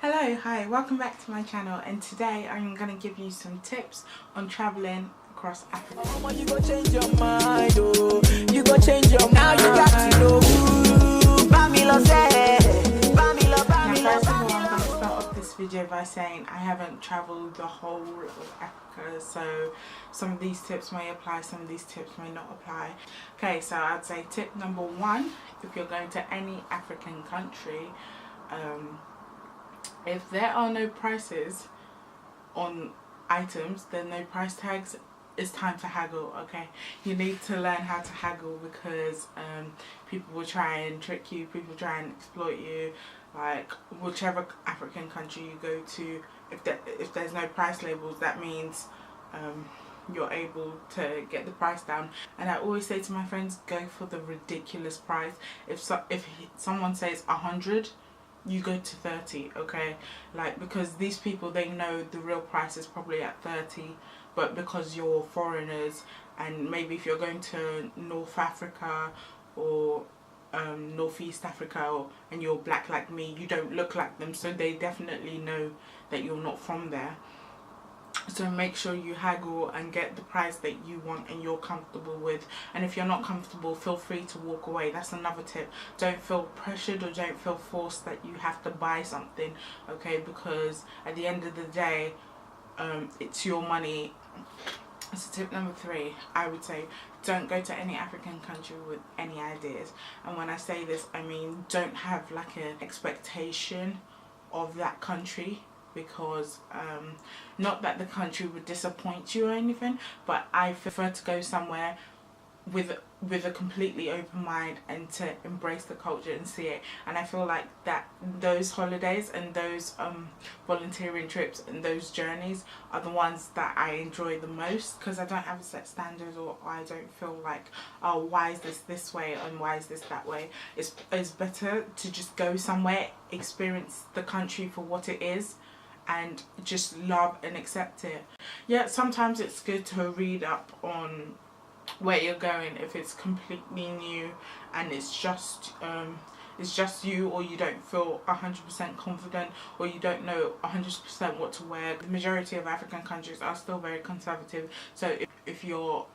Hello, hi, welcome back to my channel, and today I'm going to give you some tips on travelling across Africa. You go change your mind, oh. You go change your mind. Now you got to know who Pamela said. Now first of all, I'm going to start off this video by saying I haven't travelled the whole of Africa, so some of these tips may apply, some of these tips may not apply. Okay, so I'd say tip number one, if you're going to any African country, if there are no prices on items, then no price tags, it's time to haggle. Okay, you need to learn how to haggle because people will try and trick you, people try and exploit you. Like whichever African country you go to, if there's no price labels, that means you're able to get the price down. And I always say to my friends, go for the ridiculous price. If someone says 100, you go to 30, okay? Like, because these people, they know the real price is probably at 30, but because you're foreigners, and maybe if you're going to North Africa or Northeast Africa, and you're black like me, you don't look like them, so they definitely know that you're not from there. So make sure you haggle and get the price that you want and you're comfortable with. And if you're not comfortable, feel free to walk away. That's another tip. Don't feel pressured or don't feel forced that you have to buy something, okay? Because at the end of the day, it's your money. So tip number three, I would say don't go to any African country with any ideas. And when I say this, I mean don't have like an expectation of that country, because not that the country would disappoint you or anything, but I prefer to go somewhere with a completely open mind and to embrace the culture and see it. And I feel like that those holidays and those volunteering trips and those journeys are the ones that I enjoy the most, because I don't have a set standard, or I don't feel like, oh, why is this way and why is this that way. It's better to just go somewhere, experience the country for what it is, and just love and accept it. Yeah, sometimes it's good to read up on where you're going if it's completely new and it's just you, or you don't feel 100% confident, or you don't know 100% what to wear. The majority of African countries are still very conservative, so if you're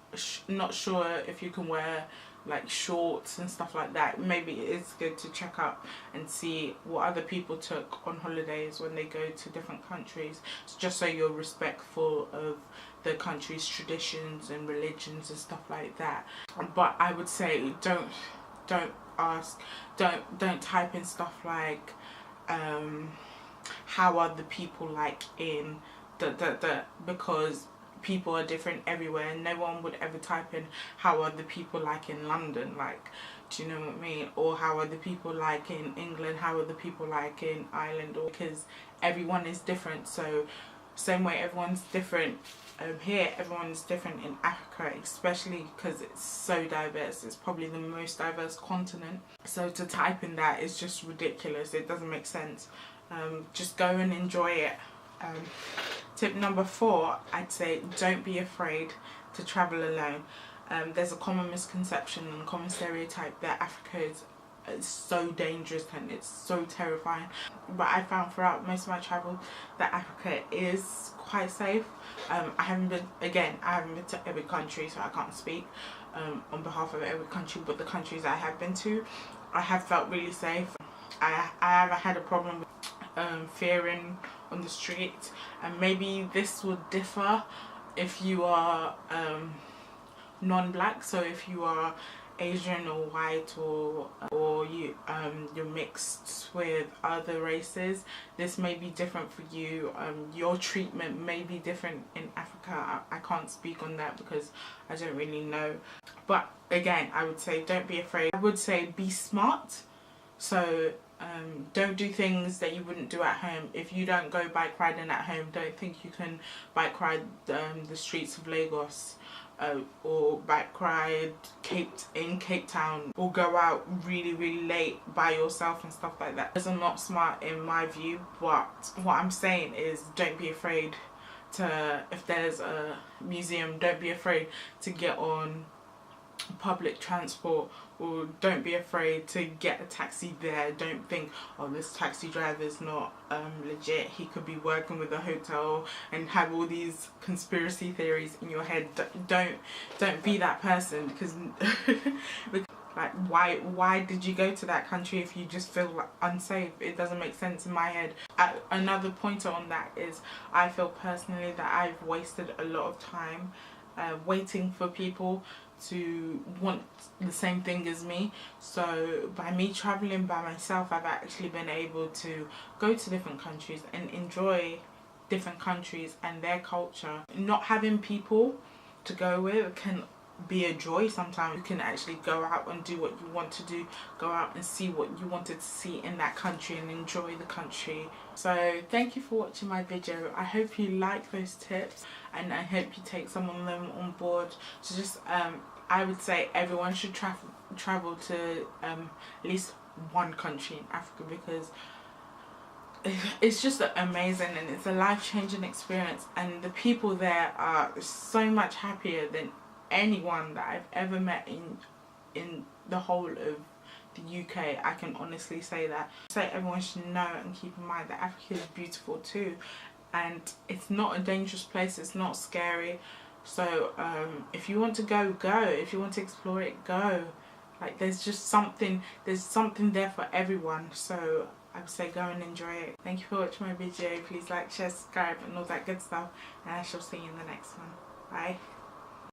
not sure if you can wear like shorts and stuff like that, maybe it's good to check up and see what other people took on holidays when they go to different countries, just so you're respectful of the country's traditions and religions and stuff like that. But I would say don't type in stuff like how are the people like in because people are different everywhere, and no one would ever type in how are the people like in London, like, do you know what I mean? Or how are the people like in England, how are the people like in Ireland, or because everyone is different. So same way everyone's different here, everyone's different in Africa, especially because it's so diverse. It's probably the most diverse continent, so to type in that is just ridiculous. It doesn't make sense. Just go and enjoy it. Tip number four, I'd say don't be afraid to travel alone. There's a common misconception and common stereotype that Africa is so dangerous and it's so terrifying, but I found throughout most of my travel that Africa is quite safe. I haven't been to every country, so I can't speak on behalf of every country, but the countries I have been to, I have felt really safe. I haven't had a problem with fearing on the street, and maybe this would differ if you are non-black. So if you are Asian or white, or you're mixed with other races, this may be different for you. Your treatment may be different in Africa. I can't speak on that because I don't really know, but again, I would say don't be afraid. I would say be smart. So don't do things that you wouldn't do at home. If you don't go bike riding at home, don't think you can bike ride the streets of Lagos, or bike ride in Cape Town, or go out really late by yourself and stuff like that. Those are not smart in my view, but what I'm saying is don't be afraid to, if there's a museum, don't be afraid to get on public transport, or don't be afraid to get a taxi there. Don't think, oh, this taxi driver is not legit, he could be working with a hotel, and have all these conspiracy theories in your head. Don't be that person, because like, why did you go to that country if you just feel like unsafe? It doesn't make sense in my head. Another pointer on that is, I feel personally that I've wasted a lot of time waiting for people to want the same thing as me. So by me traveling by myself, I've actually been able to go to different countries and enjoy different countries and their culture. Not having people to go with can be a joy sometimes. You can actually go out and do what you want to do, go out and see what you wanted to see in that country and enjoy the country. So thank you for watching my video. I hope you like those tips, and I hope you take some of them on board. So just I would say everyone should travel to at least one country in Africa, because it's just amazing and it's a life-changing experience, and the people there are so much happier than anyone that I've ever met in the whole of the UK. I can honestly say that. So everyone should know and keep in mind that Africa is beautiful too, and it's not a dangerous place, it's not scary. So if you want to go, go. If you want to explore it, go. Like, there's something there for everyone. So I would say go and enjoy it. Thank you for watching my video. Please like, share, subscribe and all that good stuff, and I shall see you in the next one. Bye.